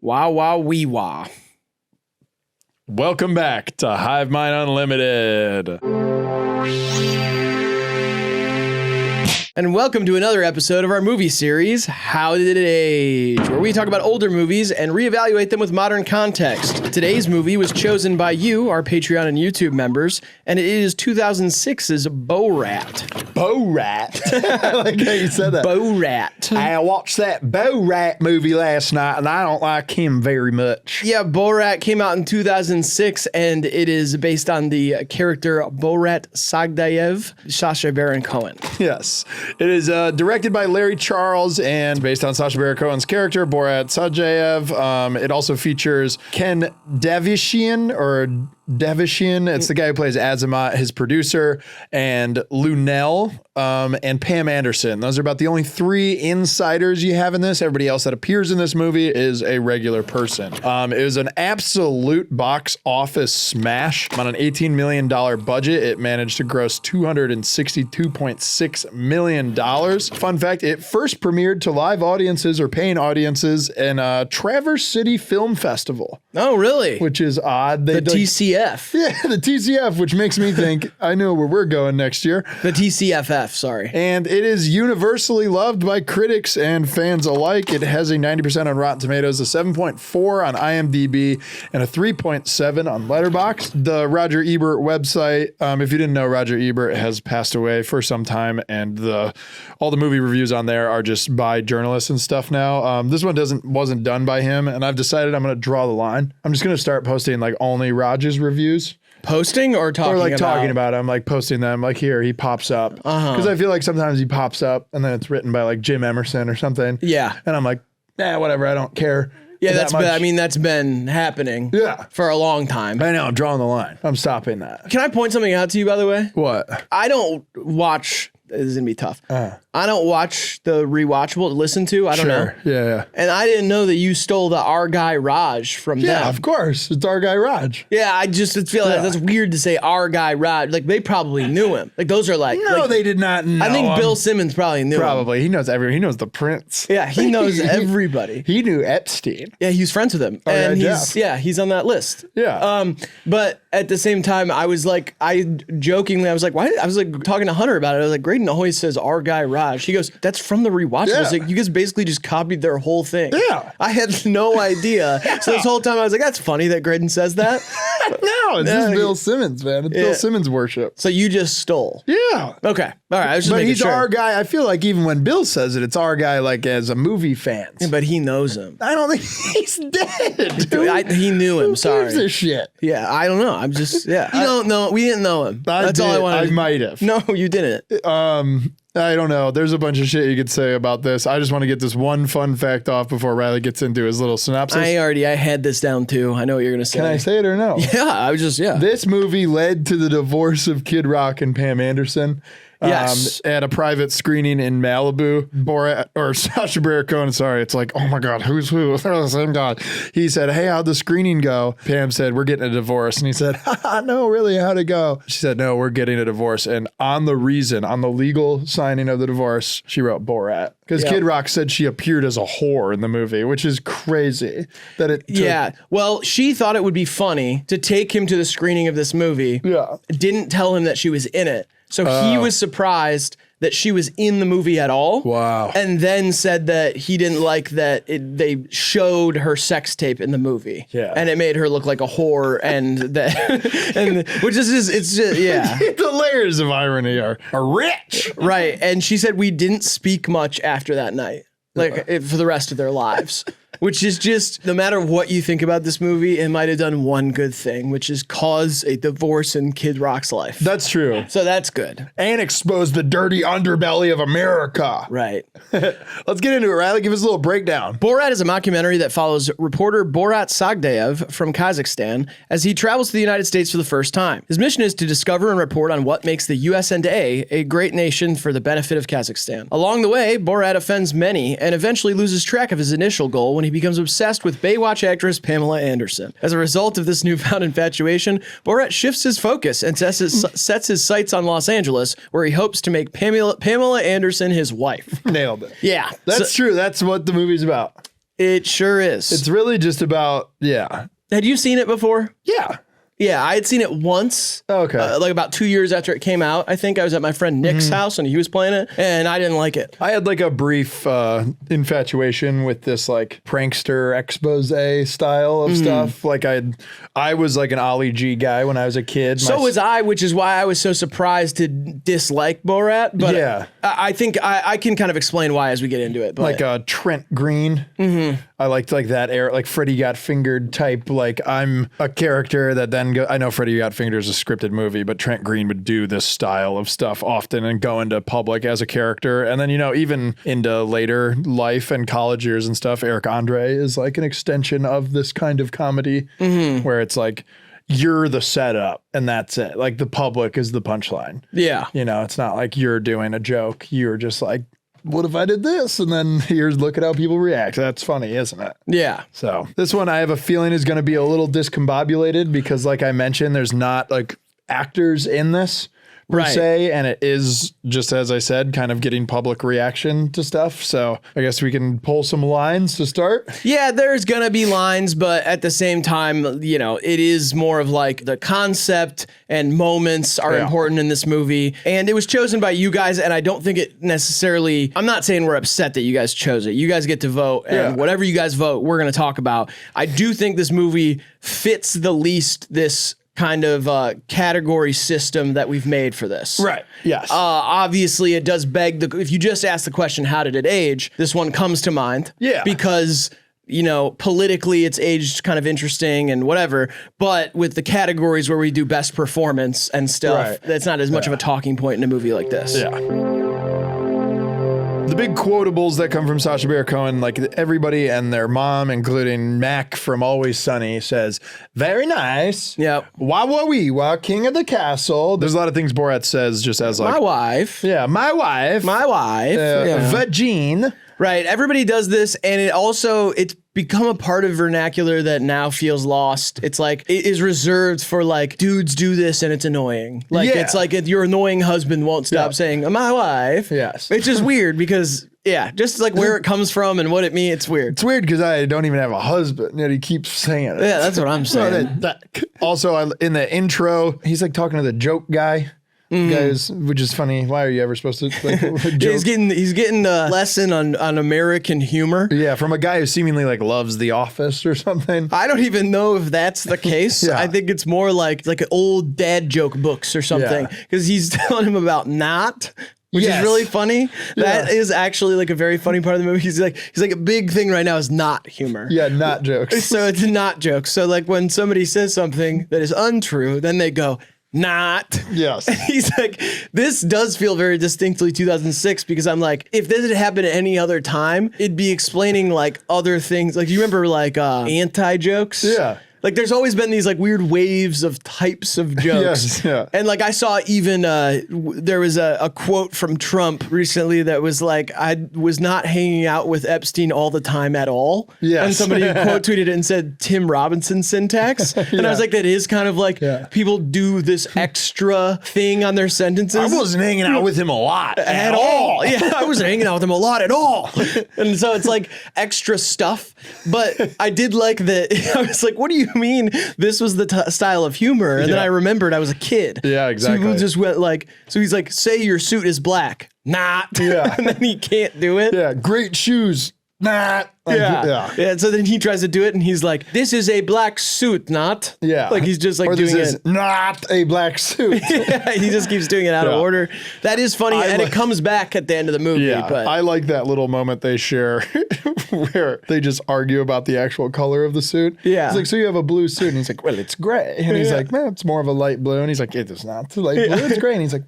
Wow, wow, wee, wah. Welcome back to Hive Mind Unlimited. And welcome to another episode of our movie series, How Did It Age? Where we talk about older movies and reevaluate them with modern context. Today's movie was chosen by you, our Patreon and YouTube members, and it is 2006's Borat. Borat. I like how you said that. Borat. I watched that Borat movie last night, and I don't like him very much. Yeah, Borat came out in 2006, and it is based on the character Borat Sagdiyev, Sacha Baron Cohen. Yes. It is directed by Larry Charles and based on Sacha Baron Cohen's character, Borat Sagdiyev. It also features Ken Davishian It's the guy who plays Azamat, his producer, and Lunel, and Pam Anderson. Those are about the only three insiders you have in this. Everybody else that appears in this movie is a regular person. It was an absolute box office smash. On an $18 million budget, it managed to gross $262.6 million. Fun fact, it first premiered to live audiences or paying audiences in Traverse City Film Festival. Oh, really? Which is odd. The TCF. Yeah, the TCF, which makes me think I know where we're going next year. The TCFF, sorry. And it is universally loved by critics and fans alike. It has a 90% on Rotten Tomatoes, a 7.4 on IMDb, and a 3.7 on letterboxd. The Roger Ebert website, if you didn't know, Roger Ebert has passed away for some time, and all the movie reviews on there are just by journalists and stuff now. This one wasn't done by him, and I've decided I'm going to draw the line. I'm just going to start posting like only Roger's reviews. Posting or talking about? Or like talking about him, like posting them, like here, he pops up. Because I feel like sometimes he pops up and then it's written by like Jim Emerson or something. Yeah. And I'm like, whatever, I don't care. Yeah, that's been happening for a long time. I know, I'm drawing the line. I'm stopping that. Can I point something out to you, by the way? What? I don't watch, this is going to be tough. I don't watch the rewatchable to listen to. I don't know. Yeah. And I didn't know that you stole the Our Guy Raj from them. Yeah, of course. It's Our Guy Raj. Yeah, I just feel like that's weird to say Our Guy Raj. Like, they probably knew him. Like, those are like... No, they did not know I think him. Bill Simmons probably knew him. Probably. He knows everyone. He knows the Prince. Yeah, he knows everybody. He knew Epstein. Yeah, he was friends with him. And he's on that list. Yeah. But at the same time, I was like, jokingly, I was like, why? I was like talking to Hunter about it. I was like, Graydon always says Our Guy Raj. He goes, that's from the rewatch. I was like, you guys basically just copied their whole thing. Yeah. I had no idea. So this whole time I was like, that's funny that Graydon says that. No, it's just Bill Simmons, man. It's Bill Simmons worship. So you just stole. Yeah. Okay. All right. I was just but making he's sure. Our Guy. I feel like even when Bill says it, it's Our Guy like as a movie fan. Yeah, but he knows him. I don't think he's dead. Dude. He knew him. Sorry. Who gives a shit? Yeah, I don't know. I'm just, you don't know. We didn't know him. That's all I wanted. I might have. No, you didn't. I don't know. There's a bunch of shit you could say about this. I just want to get this one fun fact off before Riley gets into his little synopsis. I had this down too. I know what you're going to say. Can I say it or no? Yeah, I was just, This movie led to the divorce of Kid Rock and Pam Anderson. Yes. At a private screening in Malibu, Borat, or Sacha Baron Cohen, sorry, it's like, oh my God, who's who? They're the same guy. He said, hey, how'd the screening go? Pam said, we're getting a divorce. And he said, no, really, how'd it go? She said, no, we're getting a divorce. And on the legal signing of the divorce, she wrote Borat. Because Kid Rock said she appeared as a whore in the movie, which is crazy. Well, she thought it would be funny to take him to the screening of this movie. Yeah. Didn't tell him that she was in it. So he was surprised that she was in the movie at all. Wow. And then said that he didn't like that they showed her sex tape in the movie. Yeah. And it made her look like a whore and which is just, it's just, yeah. The layers of irony are rich. Right. And she said we didn't speak much after that night, for the rest of their lives. Which is just, no matter what you think about this movie, it might have done one good thing, which is cause a divorce in Kid Rock's life. That's true. So that's good. And expose the dirty underbelly of America. Right. Let's get into it, Riley. Give us a little breakdown. Borat is a mockumentary that follows reporter Borat Sagdiyev from Kazakhstan as he travels to the United States for the first time. His mission is to discover and report on what makes the USA a great nation for the benefit of Kazakhstan. Along the way, Borat offends many and eventually loses track of his initial goal when he becomes obsessed with Baywatch actress Pamela Anderson. As a result of this newfound infatuation, Borat shifts his focus and sets his sights on Los Angeles, where he hopes to make Pamela Anderson his wife. Nailed it. Yeah. That's true. That's what the movie's about. It sure is. It's really just about, yeah. Had you seen it before? Yeah. Yeah, I had seen it once. Okay. Like about 2 years after it came out. I think I was at my friend Nick's house and he was playing it, and I didn't like it. I had like a brief infatuation with this like prankster expose style of stuff. Like I was like an Ollie G guy when I was a kid. So was I, which is why I was so surprised to dislike Borat. But yeah. I think I can kind of explain why as we get into it. But. Like Trent Green. I liked like that era, like Freddie Got Fingered type. Like I'm a character that then I know Freddie Got Fingered is a scripted movie, but Trent Green would do this style of stuff often and go into public as a character. And then, even into later life and college years and stuff, Eric Andre is like an extension of this kind of comedy where it's like, you're the setup and that's it. Like the public is the punchline. Yeah. It's not like you're doing a joke. You're just like, what if I did this? And then look at how people react. That's funny, isn't it? Yeah. So this one I have a feeling is going to be a little discombobulated because like I mentioned, there's not like actors in this per se. And it is just, as I said, kind of getting public reaction to stuff. So I guess we can pull some lines to start. Yeah, there's going to be lines, but at the same time, it is more of like the concept and moments are important in this movie. And it was chosen by you guys. And I don't think it necessarily, I'm not saying we're upset that you guys chose it. You guys get to vote and whatever you guys vote, we're going to talk about. I do think this movie fits the least this kind of category system that we've made for this. Right. Yes. Obviously, it does beg if you just ask the question, how did it age? This one comes to mind. Yeah. Because, politically it's aged kind of interesting and whatever. But with the categories where we do best performance and stuff, that's not as much of a talking point in a movie like this. Yeah. The big quotables that come from Sacha Baron Cohen, like everybody and their mom, including Mac from Always Sunny, says, very nice. Yep. Wah, king of the castle. There's a lot of things Borat says just as like... My wife. Yeah, my wife. My wife. Vagine. Right. Everybody does this, and it's become a part of vernacular that now feels lost. It's like, it is reserved for like, dudes do this and it's annoying. Like, it's like your annoying husband won't stop saying, my wife. Yes. Which is weird because, just like where it comes from and what it means, it's weird. It's weird because I don't even have a husband, yet he keeps saying it. Yeah, that's what I'm saying. Also, in the intro, he's like talking to the joke guy. Guys, which is funny. Why are you ever supposed to like joke? He's getting a lesson on American humor. Yeah, from a guy who seemingly like loves The Office or something. I don't even know if that's the case. I think it's more like old dad joke books or something because he's telling him about not. Which is really funny. That is actually like a very funny part of the movie. He's like a big thing right now is not humor. Yeah, not jokes. So it's not jokes. So like when somebody says something that is untrue, then they go, not. Yes. He's like, this does feel very distinctly 2006 because I'm like, if this had happened at any other time, it'd be explaining like other things. Like you remember like anti-jokes? Yeah. Like there's always been these like weird waves of types of jokes. And like I saw even there was a quote from Trump recently that was like, I was not hanging out with Epstein all the time at all. And somebody quote tweeted it and said Tim Robinson syntax. And I was like, that is kind of like people do this extra thing on their sentences. I wasn't hanging out with him a lot at all. Yeah, I wasn't hanging out with him a lot at all. And so it's like extra stuff. But I did like that. I was like, what do you mean this was the style of humor? And then I remembered I was a kid. Yeah, exactly. So people just went like, so he's like, say your suit is black. Not. Yeah. And then he can't do it. Yeah, great shoes. Not. Yeah. So then he tries to do it and he's like, this is a black suit, not. Yeah. Like he's just like or doing this is it. Not a black suit. Yeah, he just keeps doing it out of order. That is funny. And it comes back at the end of the movie. Yeah. But I like that little moment they share where they just argue about the actual color of the suit. Yeah. It's like, so you have a blue suit. And he's like, well, it's gray. And he's like, man, it's more of a light blue. And he's like, it is not. It's light blue. It's gray. And he's like,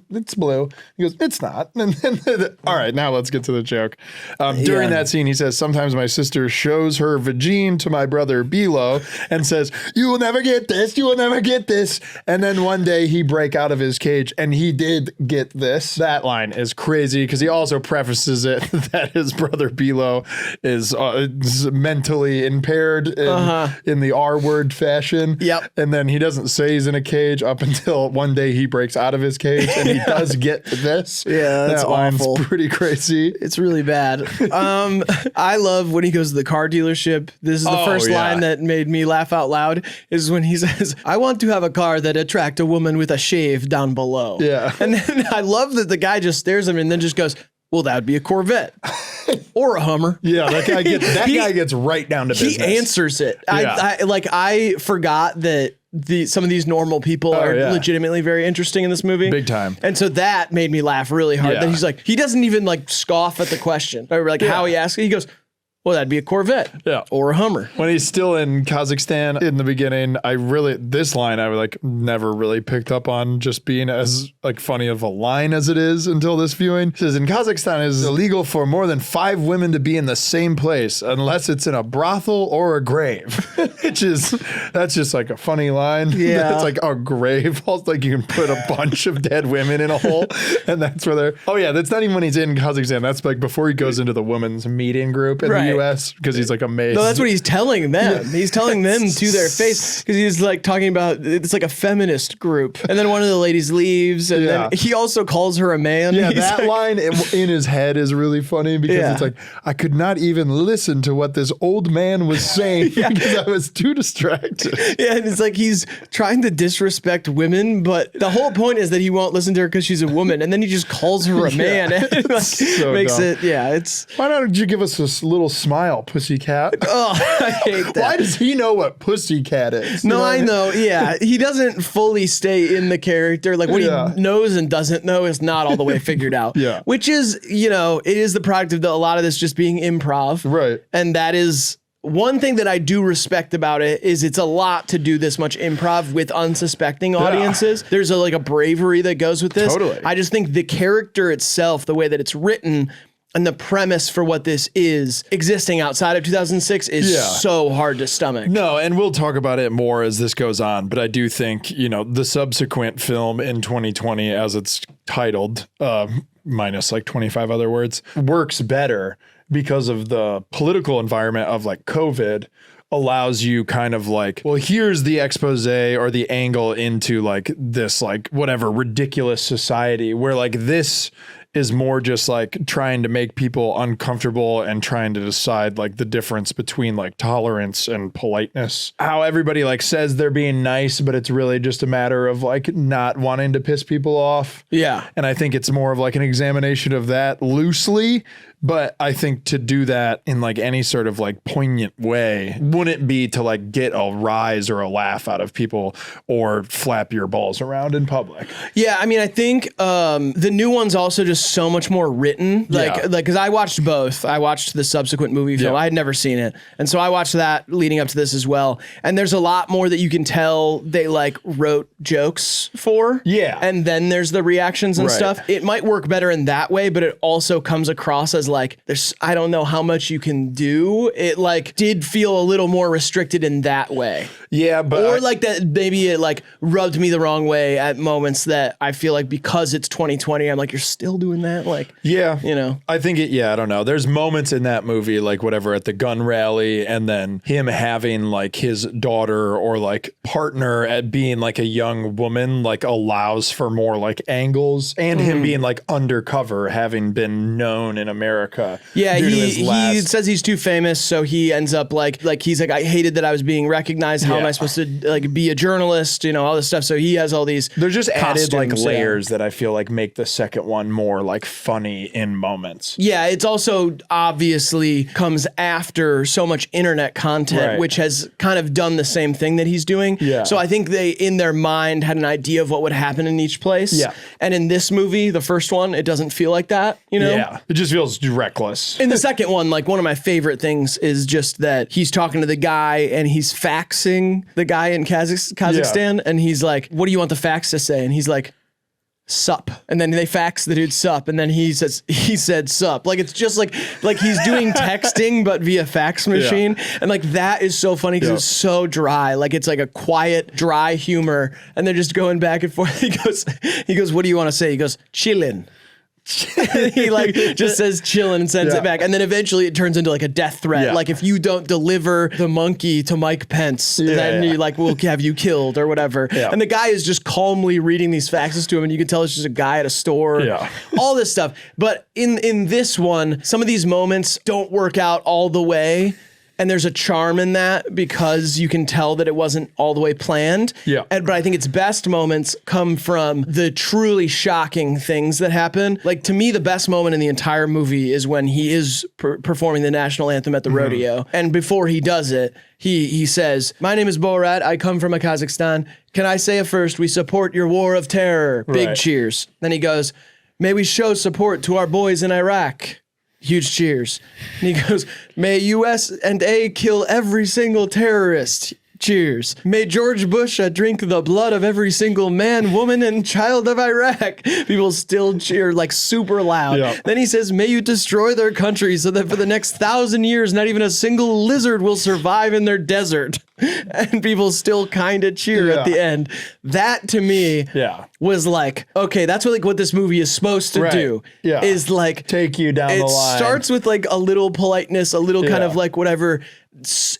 it's blue. He goes, it's not. And then, all right, now let's get to the joke. During that scene, he says, sometimes my sister shows her vagine to my brother Bilo and says, you will never get this. You will never get this. And then one day he break out of his cage and he did get this. That line is crazy because he also prefaces it that his brother Bilo is mentally impaired in the R word fashion. Yep. And then he doesn't say he's in a cage up until one day he breaks out of his cage. stage, and he does get to this. Yeah, that's that line's awful. pretty crazy. It's really bad. I love when he goes to the car dealership. This is the first line that made me laugh out loud, is when he says, I want to have a car that attract a woman with a shave down below. Yeah. And then I love that the guy just stares at him and then just goes, well, that would be a Corvette or a Hummer. Yeah, that guy gets right down to business. He answers it. Yeah. I forgot that some of these normal people are legitimately very interesting in this movie. Big time. And so that made me laugh really hard. That he's like, he doesn't even like scoff at the question or like how he asks it. He goes, well, that'd be a Corvette or a Hummer. When he's still in Kazakhstan in the beginning, this line I like never really picked up on just being as like funny of a line as it is until this viewing. It says, in Kazakhstan, it is illegal for more than 5 women to be in the same place unless it's in a brothel or a grave. That's just like a funny line. Yeah. It's like a grave. Also, like you can put a bunch of dead women in a hole and that's where they're, that's not even when he's in Kazakhstan. That's like before he goes into the women's meeting group in the US because he's like amazed. No, that's what he's telling them. He's telling them to their face because he's like talking about it's like a feminist group. And then one of the ladies leaves and then he also calls her a man. Yeah, he's that like, line in his head is really funny because it's like, I could not even listen to what this old man was saying because I was too distracted. Yeah, and it's like he's trying to disrespect women, but the whole point is that he won't listen to her because she's a woman, and then he just calls her a man. And it like, so makes dumb. it's... Why don't you give us a little smile, pussycat? Oh, I hate that. Why does he know what pussycat is? No, I know. Yeah, he doesn't fully stay in the character. Like what he knows and doesn't know is not all the way figured out. Which is, it is the product of a lot of this just being improv. Right. And that is one thing that I do respect about it is it's a lot to do this much improv with unsuspecting audiences. There's a bravery that goes with this. Totally. I just think the character itself, the way that it's written, and the premise for what this is existing outside of 2006 is so hard to stomach. No, and we'll talk about it more as this goes on, but I do think, the subsequent film in 2020, as it's titled, minus like 25 other words, works better because of the political environment of like COVID allows you kind of like, well, here's the expose or the angle into like this, like whatever ridiculous society where like this is more just like trying to make people uncomfortable and trying to decide like the difference between like tolerance and politeness. How everybody like says they're being nice, but it's really just a matter of like not wanting to piss people off. Yeah. And I think it's more of like an examination of that loosely. But I think to do that in like any sort of like poignant way wouldn't be to like get a rise or a laugh out of people or flap your balls around in public. Yeah, I mean, I think the new one's also just so much more written. Like, because I watched both. I watched the subsequent movie film. I had never seen it. And so I watched that leading up to this as well. And there's a lot more that you can tell they like wrote jokes for. Yeah. And then there's the reactions and stuff. It might work better in that way, but it also comes across as like, I don't know how much you can do. It like did feel a little more restricted in that way. Yeah, but or like that maybe it like rubbed me the wrong way at moments that I feel like because it's 2020, I'm like, you're still doing that? Like, I think I don't know. There's moments in that movie, like whatever at the gun rally and then him having like his daughter or like partner at being like a young woman, like allows for more like angles and him being like undercover, having been known in America. Yeah, he says he's too famous, so he ends up like he's like, I hated that I was being recognized. How am I supposed to like be a journalist? All this stuff. So he has all these. They're just added like costumes, layers that I feel like make the second one more like funny in moments. Yeah, it's also obviously comes after so much internet content, which has kind of done the same thing that he's doing. Yeah. So I think they, in their mind, had an idea of what would happen in each place. Yeah. And in this movie, the first one, it doesn't feel like that. Yeah, it just feels reckless. In the second one, like one of my favorite things is just that he's talking to the guy and he's faxing the guy in Kazakhstan and he's like, what do you want the fax to say? And he's like, sup. And then they fax the dude sup. And then he said sup. Like, it's just like he's doing texting, but via fax machine. Yeah. And like, that is so funny because it's so dry. Like, it's like a quiet, dry humor. And they're just going back and forth. He goes, what do you want to say? He goes, chillin'. He like just says chillin' and sends it back. And then eventually it turns into like a death threat. Yeah. Like if you don't deliver the monkey to Mike Pence, then you like we'll have you killed or whatever. Yeah. And the guy is just calmly reading these faxes to him, and you can tell it's just a guy at a store. Yeah. All this stuff. But in this one, some of these moments don't work out all the way. And there's a charm in that because you can tell that it wasn't all the way planned. Yeah. But I think its best moments come from the truly shocking things that happen. Like, to me, the best moment in the entire movie is when he is performing the national anthem at the rodeo. And before he does it, he says, "My name is Borat. I come from Kazakhstan. Can I say it first? We support your war of terror." Big Right. cheers. Then he goes, "May we show support to our boys in Iraq." Huge cheers. And he goes, "May US&A kill every single terrorist." Cheers. "May George Bush drink the blood of every single man, woman, and child of Iraq." People still cheer like super loud. Yeah. Then he says, "May you destroy their country so that for the next 1,000 years, not even a single lizard will survive in their desert." And people still kind of cheer at the end. That to me was like, okay, that's what this movie is supposed to do. Yeah. Is like take you down the line. It starts with like a little politeness, a little kind of like whatever.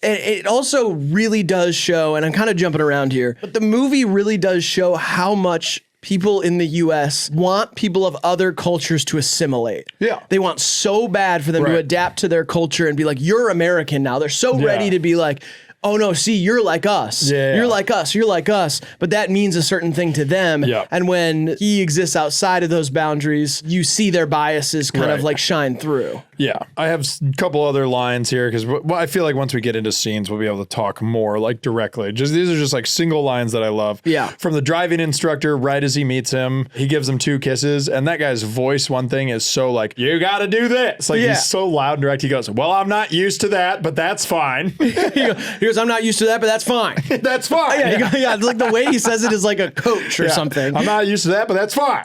It also really does show, and I'm kind of jumping around here, but the movie really does show how much people in the US want people of other cultures to assimilate. Yeah. They want so bad for them to adapt to their culture and be like, "You're American now." They're so ready to be like, "Oh no, see, you're like us. You're like us. You're like us." But that means a certain thing to them. Yeah. And when he exists outside of those boundaries, you see their biases kind of like shine through. Yeah, I have a couple other lines here because I feel like once we get into scenes, we'll be able to talk more like directly. These are just like single lines that I love. Yeah. From the driving instructor, right as he meets him, he gives him 2 kisses, and that guy's voice, one thing is so like, "You got to do this." Like he's so loud and direct. He goes, "Well, I'm not used to that, but that's fine." He goes, "I'm not used to that, but that's fine." That's fine. Yeah, like the way he says it is like a coach or something. "I'm not used to that, but that's fine."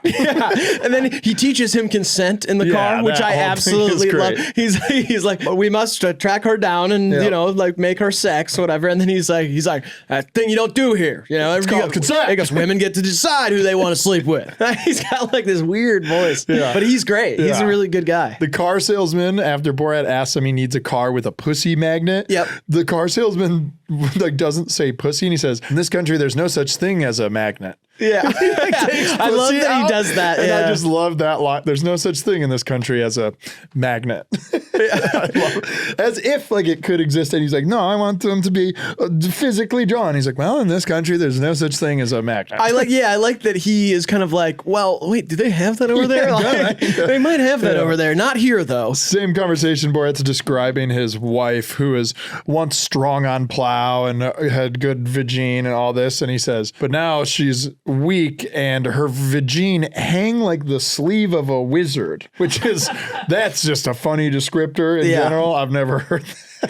And then he teaches him consent in the car, which I absolutely love. He's like, "We must track her down and you know, like make her sex, whatever." And then he's like, "That thing you don't do here, you know." It's called consent. He goes, "Women get to decide who they want to sleep with." He's got like this weird voice, but he's great. He's a really good guy. The car salesman, after Borat asks him he needs a car with a pussy magnet, the car salesman like doesn't say pussy, and he says, "In this country, there's no such thing as a magnet." Yeah. I love that he does that. And I just love that line. There's no such thing in this country as a magnet. I love it. As if like it could exist. And he's like, "No, I want them to be physically drawn." He's like, "Well, in this country, there's no such thing as a magnet." I like that he is kind of like, "Well, wait, do they have that over there?" Like, they might have that over there. Not here, though. Same conversation. Borat's describing his wife, who is once strong on plow and had good vagine and all this. And he says, "But now she's weak and her vagine hang like the sleeve of a wizard," which is, that's just a funny descriptor in general. I've never heard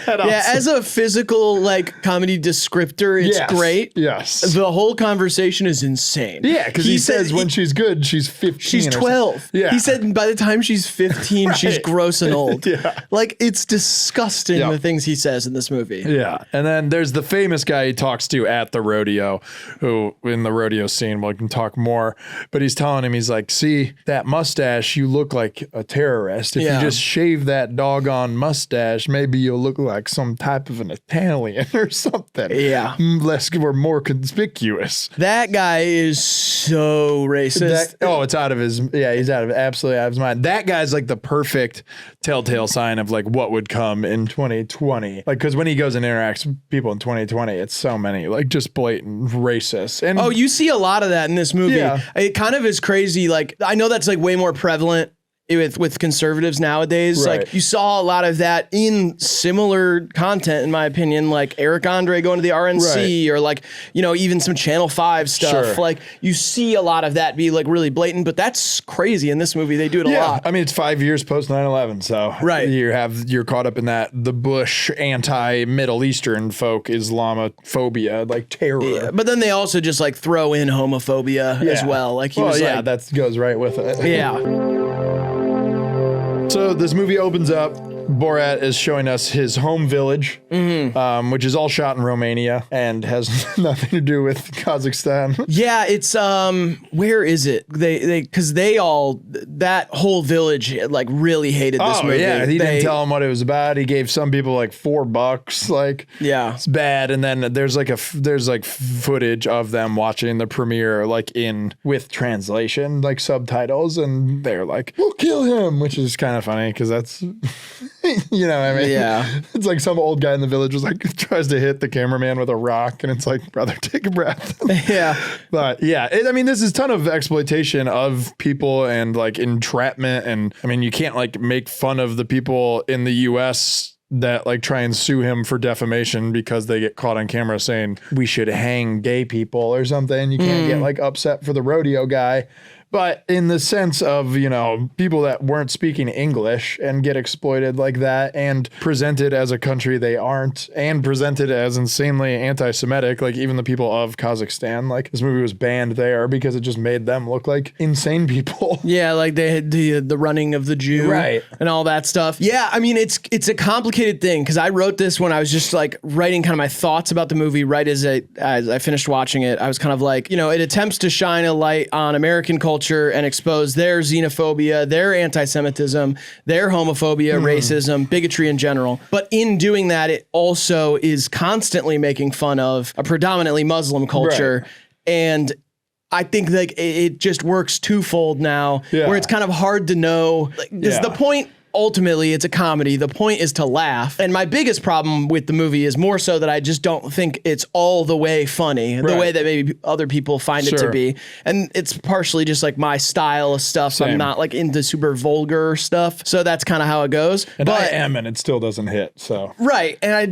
that. As a physical like comedy descriptor, it's great. Yes. The whole conversation is insane. Yeah, because he says when she's good, she's 15. She's 12. Yeah. He said by the time she's 15, she's gross and old. Like, it's disgusting the things he says in this movie. Yeah. And then there's the famous guy he talks to at the rodeo, who in the rodeo scene, we can talk more, but he's telling him, he's like, "See, that mustache, you look like a terrorist. If you just shave that doggone mustache, maybe you'll look like some type of an Italian or something. Yeah. Less or more conspicuous." That guy is so racist. It's out of his, he's absolutely out of his mind. That guy's like the perfect telltale sign of like what would come in 2020. Like, because when he goes and interacts with people in 2020, it's so many like just blatant racists. And you see a lot of that in this movie. Yeah. It kind of is crazy. Like, I know that's like way more prevalent with conservatives nowadays. Right. Like, you saw a lot of that in similar content, in my opinion, like Eric Andre going to the RNC or like, you know, even some Channel 5 stuff. Sure. Like, you see a lot of that be like really blatant, but that's crazy in this movie. They do it a lot. I mean, it's 5 years post 9/11, so you're caught up in that, the Bush anti-Middle Eastern folk Islamophobia, like terror. Yeah, but then they also just like throw in homophobia as well. Like he was that goes right with it. Yeah. So this movie opens up Borat is showing us his home village, which is all shot in Romania and has nothing to do with Kazakhstan. Yeah, it's where is it? Because that whole village like really hated this movie. Yeah, he didn't tell them what it was about. He gave some people like $4. Like, yeah, it's bad. And then there's footage of them watching the premiere like with translation, like subtitles, and they're like, "We'll kill him," which is kind of funny because that's you know what I mean? Yeah. It's like some old guy in the village was like tries to hit the cameraman with a rock, and it's like, brother, take a breath. Yeah. But yeah, I mean, this is a ton of exploitation of people and like entrapment. And I mean, you can't like make fun of the people in the US that like try and sue him for defamation because they get caught on camera saying we should hang gay people or something. You can't get like upset for the rodeo guy. But in the sense of, you know, people that weren't speaking English and get exploited like that and presented as a country they aren't and presented as insanely anti-Semitic, like even the people of Kazakhstan, like this movie was banned there because it just made them look like insane people. Yeah, like they had the running of the Jew, right, and all that stuff. Yeah, I mean, it's a complicated thing because I wrote this when I was just like writing kind of my thoughts about the movie right as I finished watching it. I was kind of like, you know, it attempts to shine a light on American culture and expose their xenophobia, their anti-Semitism, their homophobia, racism, bigotry in general. But in doing that, it also is constantly making fun of a predominantly Muslim culture. Right. And I think like it just works twofold now, where it's kind of hard to know. Like, is the point? Ultimately, it's a comedy. The point is to laugh. And my biggest problem with the movie is more so that I just don't think it's all the way funny, the way that maybe other people find it to be. And it's partially just like my style of stuff. Same. I'm not like into super vulgar stuff. So that's kind of how it goes. And I am, and it still doesn't hit. So right. And I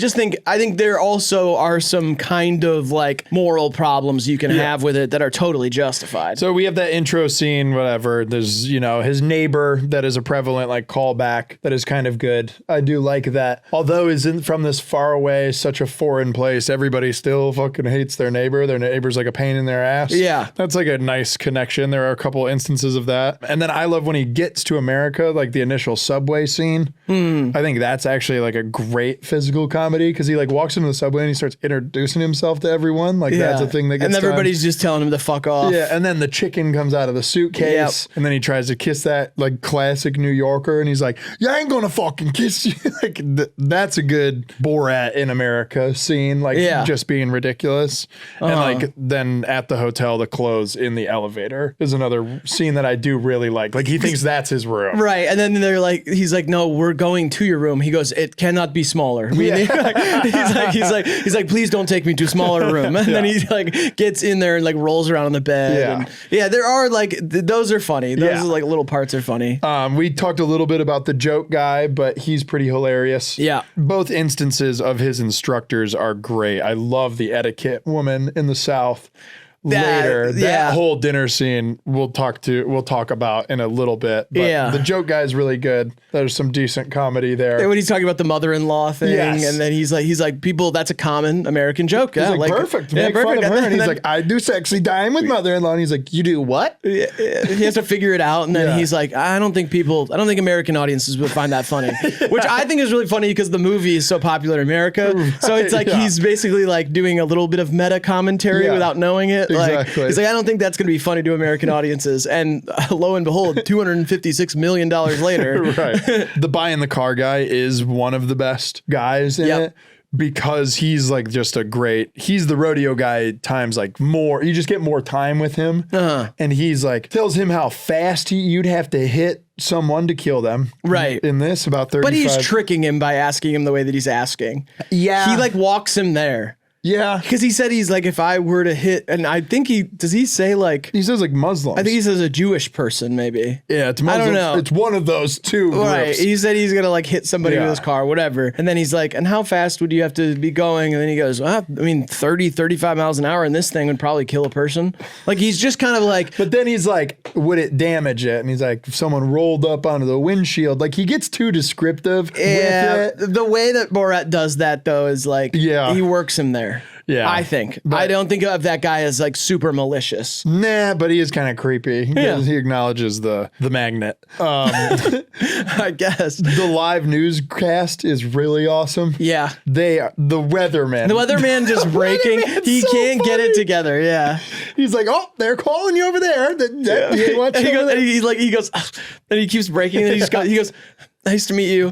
think there also are some kind of like moral problems you can have with it that are totally justified. So we have that intro scene, whatever. There's, you know, his neighbor that is a prevalent like callback that is kind of good. I do like that. Although isn't from this far away, such a foreign place, everybody still fucking hates their neighbor. Their neighbor's like a pain in their ass. Yeah. That's like a nice connection. There are a couple instances of that. And then I love when he gets to America, like the initial subway scene. I think that's actually like a great physical comedy because he like walks into the subway and he starts introducing himself to everyone. Like that's a thing that gets And everybody's just telling him to fuck off. Yeah. And then the chicken comes out of the suitcase and then he tries to kiss that like classic New Yorker and he's like, "Yeah, I ain't gonna fucking kiss you." Like that's a good Borat in America scene, like just being ridiculous. And like then at the hotel, the clothes in the elevator is another scene that I do really like. Like he thinks that's his room, right? And then they're like, he's like, "No, we're going to your room." He goes, "It cannot be smaller." He's like, "Please don't take me to a smaller room." And then he like gets in there and like rolls around on the bed. And, there are like those are funny. Those are like little parts are funny. We talked a little bit about the joke guy, but he's pretty hilarious. Yeah. Both instances of his instructors are great. I love the etiquette woman in the South. That whole dinner scene we'll talk about in a little bit. But the joke guy is really good. There's some decent comedy there. And when he's talking about the mother-in-law thing, and then he's like, people, that's a common American joke. He's like, perfect. Make fun of her. And he's like, "I do sexy time with mother-in-law." And he's like, "You do what?" He has to figure it out. And then he's like, I don't think American audiences would find that funny. Which I think is really funny because the movie is so popular in America. So it's like he's basically like doing a little bit of meta commentary without knowing it. Exactly. He's like, I don't think that's going to be funny to American audiences. And lo and behold, $256 million later. Right. The buy in the car guy is one of the best guys in it. Because he's like just he's the rodeo guy times like more. You just get more time with him. And he's like, tells him how fast you'd have to hit someone to kill them. Right. In this, about 35. But he's tricking him by asking him the way that he's asking. Yeah. He like walks him there. Yeah. Because he said he's like, if I were to hit, and I think does he say like. He says like Muslims. I think he says a Jewish person maybe. Yeah, it's Muslims. I don't know. It's one of those two groups. Right. He said he's going to like hit somebody with his car, whatever. And then he's like, and how fast would you have to be going? And then he goes, well, I mean, 30, 35 miles an hour and this thing would probably kill a person. Like he's just kind of like. But then he's like, would it damage it? And he's like, if someone rolled up onto the windshield, like he gets too descriptive with it. The way that Borat does that though is like, he works him there. Yeah. I think. I don't think of that guy as like super malicious. Nah, but he is kind of creepy. He acknowledges the magnet. I guess. The live newscast is really awesome. Yeah. The weatherman. The weatherman just breaking. He so can't get funny. it together. Yeah. He's like, oh, they're calling you over there. And he goes, and he keeps breaking. And he goes, nice to meet you.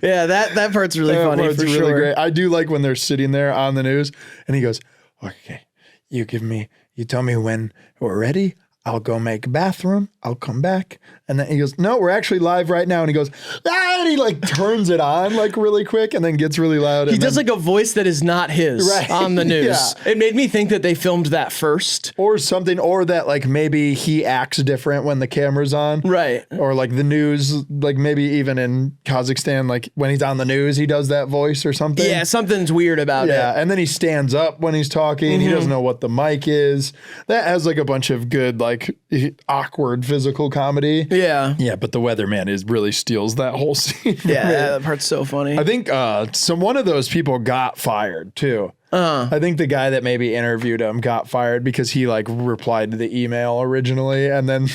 Yeah, that part's really funny for really sure. great. I do like when they're sitting there on the news and he goes, okay, you tell me when we're ready. I'll go make a bathroom. I'll come back. And then he goes, no, we're actually live right now. And he goes, and he like turns it on like really quick and then gets really loud. He does like a voice that is not his on the news. Yeah. It made me think that they filmed that first. Or something, or that like maybe he acts different when the camera's on. Right. Or like the news, like maybe even in Kazakhstan, like when he's on the news, he does that voice or something. Yeah, something's weird about it. Yeah, and then he stands up when he's talking. He doesn't know what the mic is. That has like a bunch of good, like awkward physical comedy. Yeah. Yeah, but the weatherman really steals that whole scene. Yeah, that part's so funny. I think one of those people got fired too. I think the guy that maybe interviewed him got fired because he like replied to the email originally. And then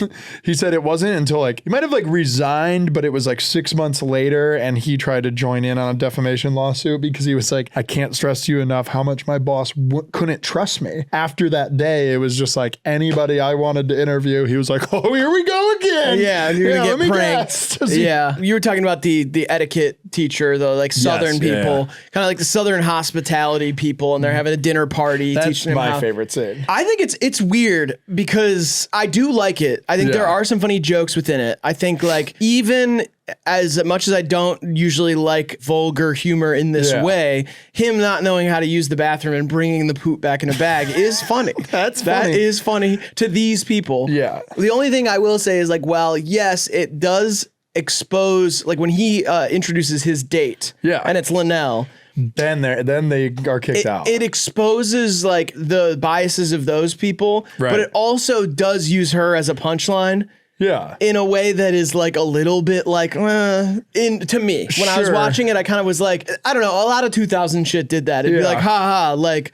he said it wasn't until like, he might have like resigned, but it was like 6 months later. And he tried to join in on a defamation lawsuit because he was like, I can't stress to you enough how much my boss couldn't trust me. After that day, it was just like anybody I wanted to interview. He was like, oh, here we go again. Yeah, you're gonna get pranked. Yeah, you were talking about the etiquette teacher, the like Southern people, kind of like the Southern hospitality people, and they're having a dinner party. That's teaching them my favorite scene. I think it's weird because I do like it. I think there are some funny jokes within it. I think like even as much as I don't usually like vulgar humor in this way, him not knowing how to use the bathroom and bringing the poop back in a bag is funny. That is funny to these people. Yeah. The only thing I will say is like, well, yes, it does expose, like when he introduces his date and it's Linnell, then they are kicked out. It exposes like the biases of those people, but it also does use her as a punchline. Yeah. In a way that is like a little bit like, to me. When I was watching it, I kind of was like, I don't know, a lot of 2000 shit did that. It'd be like, ha, like,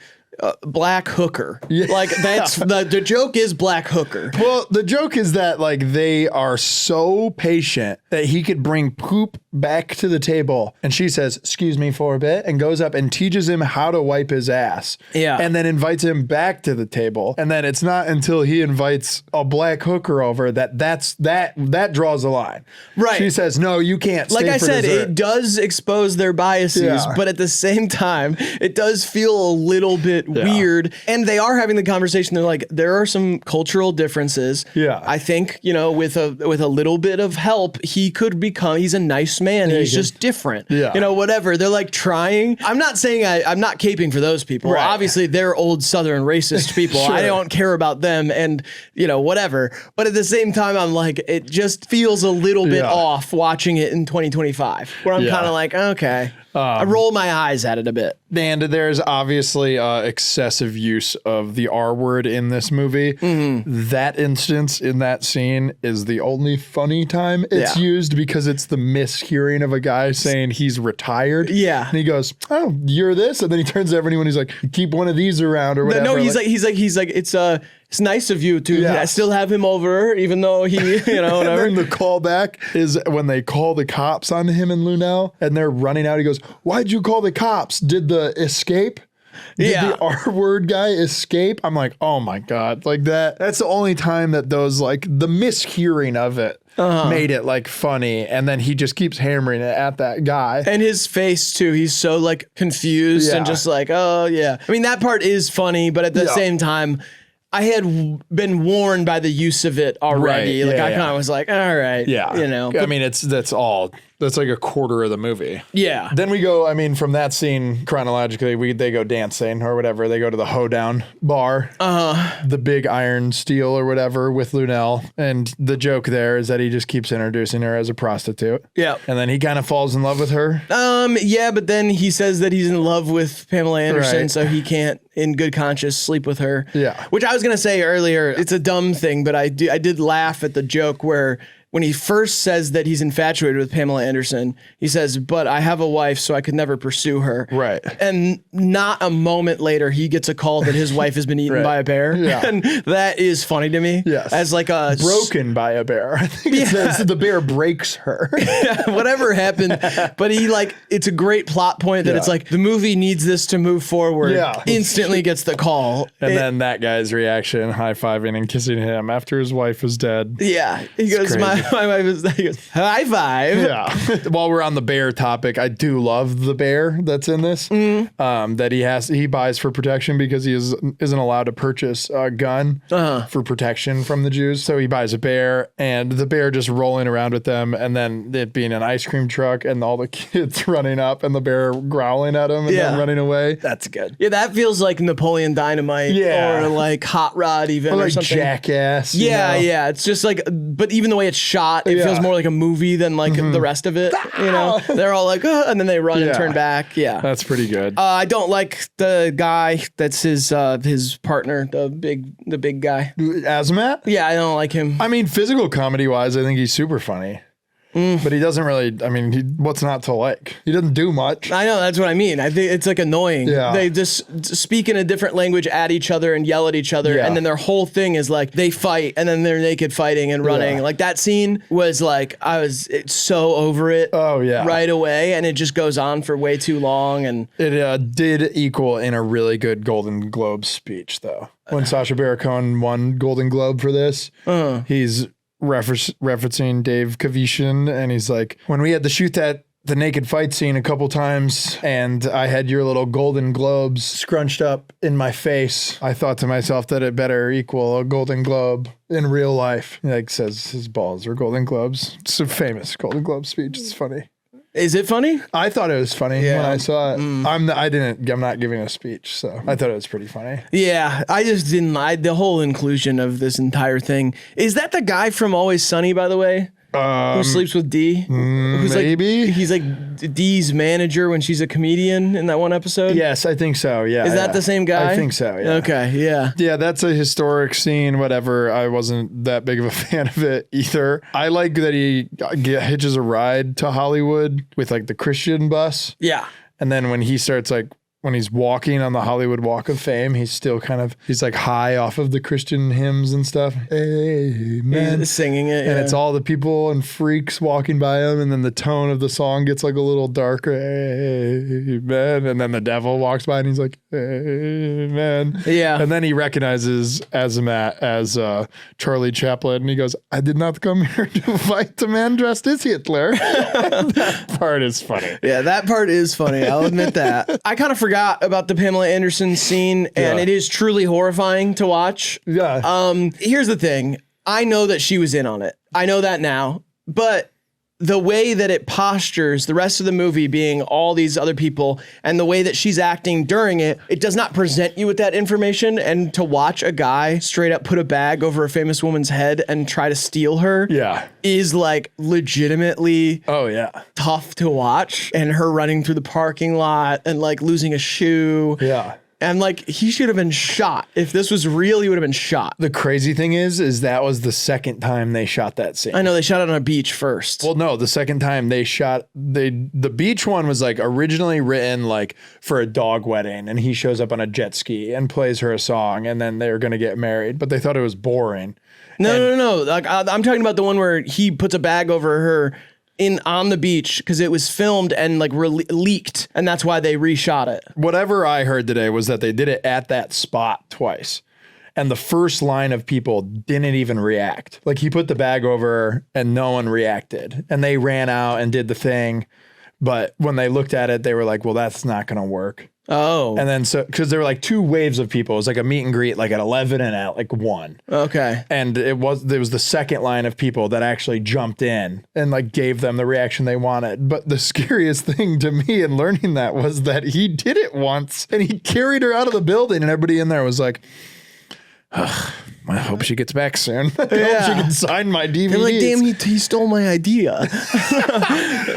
black hooker. Like that's the joke is black hooker. Well, the joke is that like they are so patient that he could bring poop back to the table and she says, excuse me for a bit, and goes up and teaches him how to wipe his ass. Yeah. And then invites him back to the table. And then it's not until he invites a black hooker over that draws a line. Right. She says, no, you can't stay like I for said, dessert. It does expose their biases, but at the same time, it does feel a little bit weird. And they are having the conversation. They're like, there are some cultural differences. Yeah. I think, with a little bit of help, he's a nice man. He's just different. Yeah. Whatever. They're like trying. I'm not saying I'm not caping for those people. Right. Obviously, they're old Southern racist people. I don't care about them and, whatever. But at the same time, I'm like, it just feels a little bit off watching it in 2025 where I'm kind of like, okay. I roll my eyes at it a bit. And there's obviously excessive use of the R word in this movie. Mm-hmm. That instance in that scene is the only funny time it's used because it's the mishearing of a guy saying he's retired. Yeah. And he goes, oh, you're this? And then he turns to everyone, he's like, keep one of these around or whatever. No, he's like, it's nice of you to still have him over, even though he, whatever. And then the callback is when they call the cops on him and Lunel and they're running out. He goes, why'd you call the cops? Did the escape? Did the R word guy escape? I'm like, oh my God. Like that's the only time that those like the mishearing of it made it like funny. And then he just keeps hammering it at that guy. And his face too. He's so like confused and just like, oh yeah. I mean, that part is funny, but at the same time, I had been warned by the use of it already. Like I kind of was like, all right. Yeah. I mean, that's like a quarter of the movie. Yeah. Then we go, from that scene chronologically, they go dancing or whatever. They go to the hoedown bar. The big iron steel or whatever with Lunel. And the joke there is that he just keeps introducing her as a prostitute. Yeah. And then he kind of falls in love with her. Yeah, but then he says that he's in love with Pamela Anderson, so he can't in good conscience sleep with her. Yeah. Which I was going to say earlier, it's a dumb thing, but I did laugh at the joke where when he first says that he's infatuated with Pamela Anderson, he says, but I have a wife, so I could never pursue her. Right. And not a moment later, he gets a call that his wife has been eaten by a bear. Yeah. And that is funny to me. Yes. As like a... Broken by a bear. I think it says the bear breaks her. Yeah, whatever happened. But he like, it's a great plot point that it's like, the movie needs this to move forward. Yeah. Instantly gets the call. And then that guy's reaction, high-fiving and kissing him after his wife was dead. Yeah. He goes, my wife is dead. He goes, high five. Yeah. While we're on the bear topic, I do love the bear that's in this. That he buys for protection because he isn't allowed to purchase a gun for protection from the Jews. So he buys a bear, and the bear just rolling around with them, and then it being an ice cream truck and all the kids running up and the bear growling at him and then running away. That's good. Yeah, that feels like Napoleon Dynamite or like Hot Rod even or something. Jackass. Yeah, yeah. It's just like, but even the way it's shot, it feels more like a movie than like the rest of it. You know, they're all like, and then they run and turn back. Yeah, that's pretty good. I don't like the guy that's his partner, the big guy. Azamat? Yeah, I don't like him. I mean, physical comedy wise, I think he's super funny. But he doesn't really, I mean, what's not to like? He doesn't do much. I know, that's what I mean. I think it's like annoying. Yeah. They just speak in a different language at each other and yell at each other. And then their whole thing is like, they fight and then they're naked fighting and running. Like that scene was like, it's so over it right away. And it just goes on for way too long. And it did equal in a really good Golden Globe speech though. When Sacha Baron Cohen won Golden Globe for this, he's referencing Dave Kavician, and he's like, when we had to shoot the naked fight scene a couple times and I had your little Golden Globes scrunched up in my face, I thought to myself that it better equal a Golden Globe in real life. He like says his balls are Golden Globes. It's a famous Golden Globe speech. It's funny. Is it funny? I thought it was funny when I saw it. I'm not giving a speech, so I thought it was pretty funny. Yeah, I just didn't like the whole inclusion of this entire thing. Is that the guy from Always Sunny, by the way? Who sleeps with Dee? Who's maybe. He's like Dee's manager when she's a comedian in that one episode? Yes, I think so, yeah. Is that the same guy? I think so, yeah. Okay, yeah. Yeah, that's a historic scene, whatever. I wasn't that big of a fan of it either. I like that he hitches a ride to Hollywood with like the Christian bus. Yeah. And then when he starts like, when he's walking on the Hollywood Walk of Fame, he's still he's like high off of the Christian hymns and stuff. Amen. He's singing it. And it's all the people and freaks walking by him. And then the tone of the song gets like a little darker. Amen. And then the devil walks by and he's like, amen. Yeah. And then he recognizes Azamat as Charlie Chaplin. And he goes, I did not come here to fight the man dressed as Hitler. That part is funny. Yeah, that part is funny. I'll admit that. I kind of forgot about the Pamela Anderson scene, and it is truly horrifying to watch. Yeah. Here's the thing. I know that she was in on it. I know that now. But the way that it postures the rest of the movie being all these other people and the way that she's acting during it, it does not present you with that information. And to watch a guy straight up put a bag over a famous woman's head and try to steal her is like legitimately tough to watch. And her running through the parking lot and like losing a shoe. Yeah. And like, he should have been shot. If this was real, he would have been shot. The crazy thing is that was the second time they shot that scene. I know, they shot it on a beach first. Well, no, the second time they shot, the beach one was like originally written like for a dog wedding, and he shows up on a jet ski and plays her a song, and then they're going to get married, but they thought it was boring. No. Like, I'm talking about the one where he puts a bag over her on the beach because it was filmed and like leaked, and that's why they reshot it. Whatever I heard today was that they did it at that spot twice, and the first line of people didn't even react. Like, he put the bag over her and no one reacted, and they ran out and did the thing, but when they looked at it, they were like, well, that's not gonna work. Oh. And then because there were like two waves of people. It was like a meet and greet like at 11 and at like 1. Okay. And there was the second line of people that actually jumped in and like gave them the reaction they wanted. But the scariest thing to me in learning that was that he did it once and he carried her out of the building, and everybody in there was like, I hope she gets back soon. I hope she can sign my DVDs. They're like, damn, he stole my idea.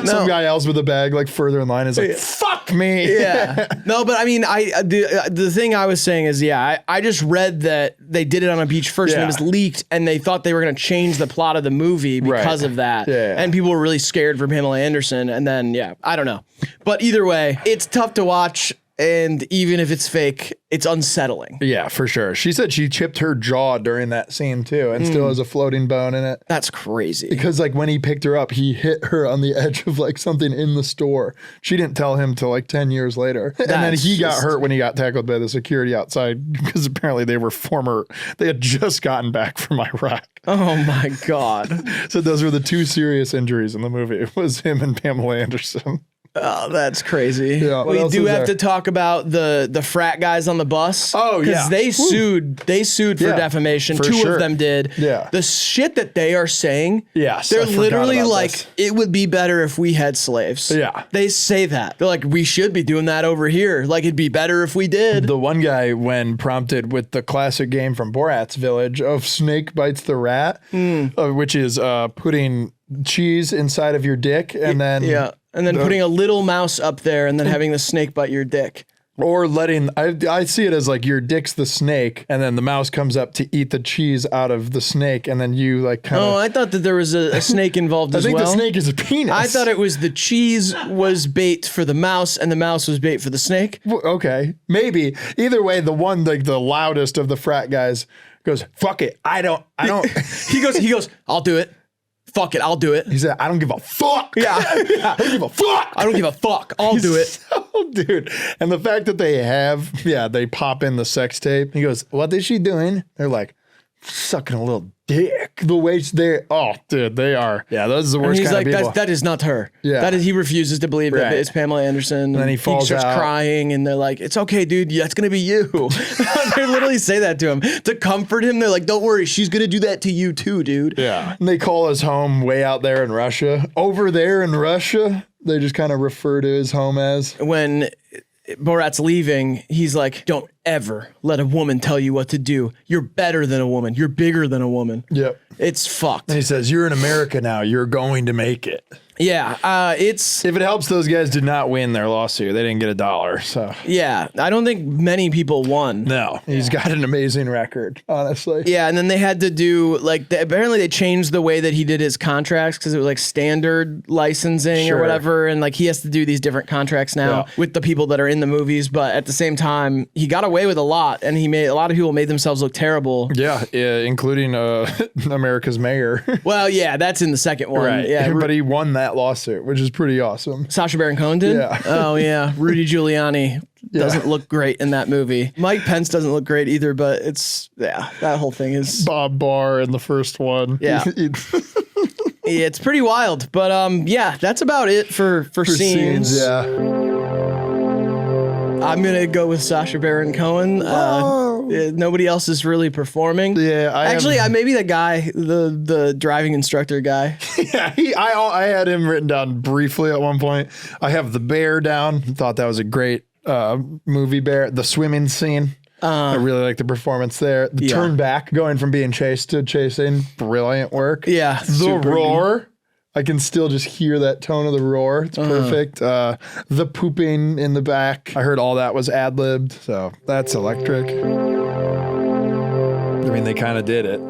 Some guy else with a bag like further in line is like, fuck me. Yeah. No, but I mean, the thing I was saying is, I just read that they did it on a beach first and it was leaked and they thought they were going to change the plot of the movie because of that. Yeah. And people were really scared for Pamela Anderson. And then, I don't know. But either way, it's tough to watch. And even if it's fake, it's unsettling. Yeah, for sure. She said she chipped her jaw during that scene too and still has a floating bone in it. That's crazy. Because like when he picked her up, he hit her on the edge of like something in the store. She didn't tell him till like 10 years later. And then he got hurt when he got tackled by the security outside because apparently they had just gotten back from Iraq. Oh my God. So those were the two serious injuries in the movie. It was him and Pamela Anderson. Oh, that's crazy. Yeah, we do have to talk about the frat guys on the bus. Oh, yeah. Because they sued for defamation. Two of them did. Yeah. The shit that they are saying, yes, they're literally like, it would be better if we had slaves. Yeah. They say that. They're like, we should be doing that over here. Like, it'd be better if we did. The one guy, when prompted with the classic game from Borat's Village of Snake Bites the Rat, which is putting cheese inside of your dick and then... Yeah. And then putting a little mouse up there and then having the snake bite your dick. Or letting, I see it as like your dick's the snake and then the mouse comes up to eat the cheese out of the snake and then you like kind of... Oh, I thought that there was a snake involved as well. I think the snake is a penis. I thought it was the cheese was bait for the mouse and the mouse was bait for the snake. Okay, maybe. Either way, the one, like the loudest of the frat guys goes, fuck it, I don't. He goes, I'll do it. Fuck it, I'll do it. He said, I don't give a fuck. Yeah. I don't give a fuck. I don't give a fuck. I'll do it. So, dude. And the fact that they pop in the sex tape. He goes, what is she doing? They're like, sucking a little dick. The way they're, oh, dude, they are. Yeah, those are the worst kind of people. That is not her. Yeah. He refuses to believe that it's Pamela Anderson. And then he falls starts crying and they're like, it's okay, dude. Yeah, it's going to be you. They literally say that to him. To comfort him, they're like, don't worry. She's going to do that to you too, dude. Yeah. And they call his home way out there in Russia. Over there in Russia, they just kind of refer to his home as. When Borat's leaving, he's like, don't ever let a woman tell you what to do. You're better than a woman. You're bigger than a woman. Yep. It's fucked. And he says, you're in America now. You're going to make it. Yeah, it's... If it helps, those guys did not win their lawsuit. They didn't get $1, so... Yeah, I don't think many people won. No, he's got an amazing record, honestly. Yeah, and then they had to do, like, apparently they changed the way that he did his contracts because it was, like, standard licensing or whatever, and, like, he has to do these different contracts now with the people that are in the movies, but at the same time, he got away with a lot, and a lot of people made themselves look terrible. Yeah, including America's mayor. Well, yeah, that's in the second one. Right, yeah, but he won that lawsuit, which is pretty awesome. Sacha Baron Cohen did? Yeah. Oh, yeah. Rudy Giuliani doesn't look great in that movie. Mike Pence doesn't look great either, but that whole thing is... Bob Barr in the first one. Yeah. It's pretty wild, but that's about it for scenes. Yeah. I'm gonna go with Sacha Baron Cohen. Nobody else is really performing. Yeah, maybe the guy, the driving instructor guy. Yeah, I had him written down briefly at one point. I have the bear down. Thought that was a great movie bear. The swimming scene. I really like the performance there. The turn back, going from being chased to chasing, brilliant work. Yeah, the roar. I can still just hear that tone of the roar. It's perfect. The pooping in the back. I heard all that was ad-libbed, so that's electric. I mean, they kind of did it.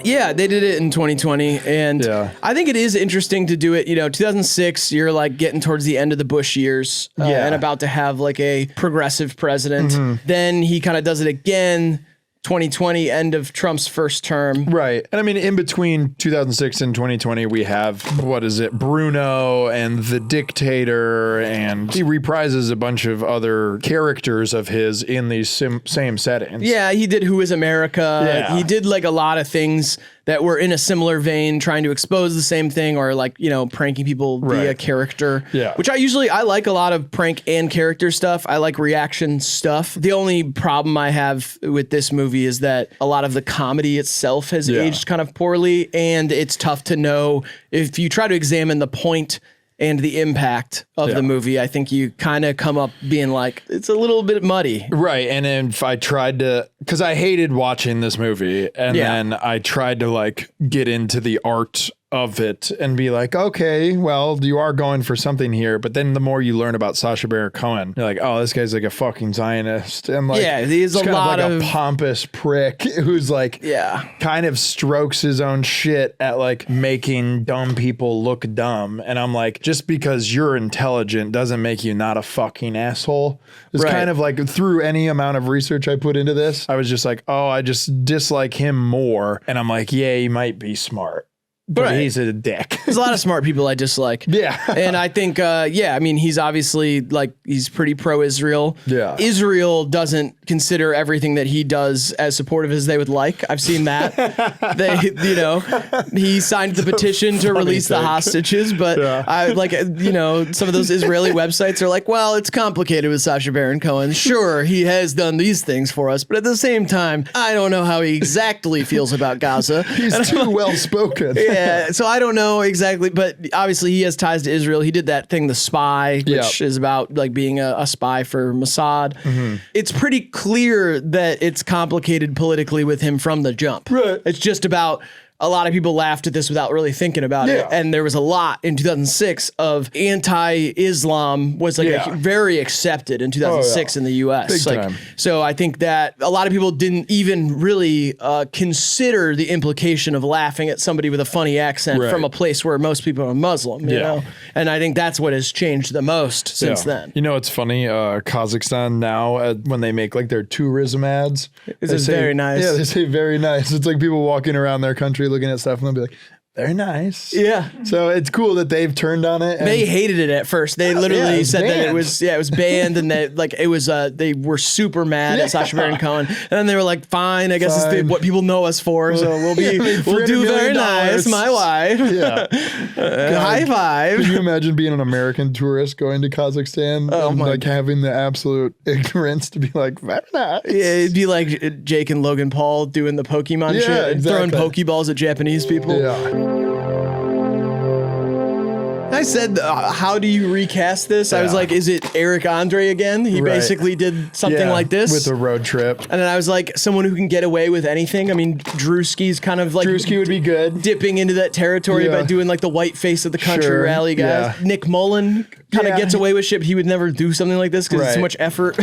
Yeah, they did it in 2020, and I think it is interesting to do it. 2006, you're like getting towards the end of the Bush years and about to have like a progressive president. Mm-hmm. Then he kind of does it again. 2020, end of Trump's first term. Right. And I mean, in between 2006 and 2020, we have, Bruno and the Dictator, and he reprises a bunch of other characters of his in these same settings. Yeah, he did Who is America? Yeah. He did like a lot of things that were in a similar vein, trying to expose the same thing or like, pranking people via character. Yeah. Which I like a lot of prank and character stuff. I like reaction stuff. The only problem I have with this movie is that a lot of the comedy itself has aged kind of poorly, and it's tough to know if you try to examine the point and the impact of the movie, I think you kind of come up being like, it's a little bit muddy. Right. And then if I tried to, because I hated watching this movie, and then I tried to like get into the art of it and be like, okay, well, you are going for something here. But then the more you learn about Sacha Baron Cohen, you're like, oh, this guy's like a fucking Zionist. And like, he's a lot of of a pompous prick who's like, kind of strokes his own shit at like making dumb people look dumb. And I'm like, just because you're intelligent doesn't make you not a fucking asshole. It's kind of like through any amount of research I put into this, I was just like, oh, I just dislike him more. And I'm like, yeah, he might be smart, but he's a dick. There's a lot of smart people I dislike. Yeah. And I think, I mean, he's obviously like, he's pretty pro-Israel. Yeah. Israel doesn't consider everything that he does as supportive as they would like. I've seen that. He signed the petition to release the hostages, but I like, some of those Israeli websites are like, well, it's complicated with Sacha Baron Cohen. Sure, he has done these things for us, but at the same time, I don't know how he exactly feels about Gaza. He's too well-spoken. Yeah, so I don't know exactly, but obviously he has ties to Israel. He did that thing, The Spy, which is about like being a spy for Mossad. Mm-hmm. It's pretty clear that it's complicated politically with him from the jump. Right. It's just about a lot of people laughed at this without really thinking about it. And there was a lot in 2006 of anti-Islam was like very accepted in 2006 in the US. Big time. So I think that a lot of people didn't even really consider the implication of laughing at somebody with a funny accent from a place where most people are Muslim, you know? And I think that's what has changed the most since then. You know, it's funny, Kazakhstan now, when they make like their tourism ads, it's very nice. Yeah, they say very nice. It's like people walking around their country looking at stuff and they'll be like, very nice. Yeah. So it's cool that they've turned on it. They hated it at first. They literally said that it was banned and that like it was they were super mad at Sacha Baron Cohen. And then they were like, fine, I guess it's what people know us for. So we'll do very nice, my wife. Yeah. High five. Can you imagine being an American tourist going to Kazakhstan and like having the absolute ignorance to be like, very nice. Yeah, it'd be like Jake and Logan Paul doing the Pokemon shit, throwing Pokeballs at Japanese people. Yeah. I said, how do you recast this? I was like, is it Eric Andre again? He basically did something like this. With a road trip. And then I was like, someone who can get away with anything. I mean, Drewski's kind of like... Drewski would be good. Dipping into that territory by doing like the white face of the country rally guys. Yeah. Nick Mullen kind of gets away with shit. He would never do something like this because it's too much effort.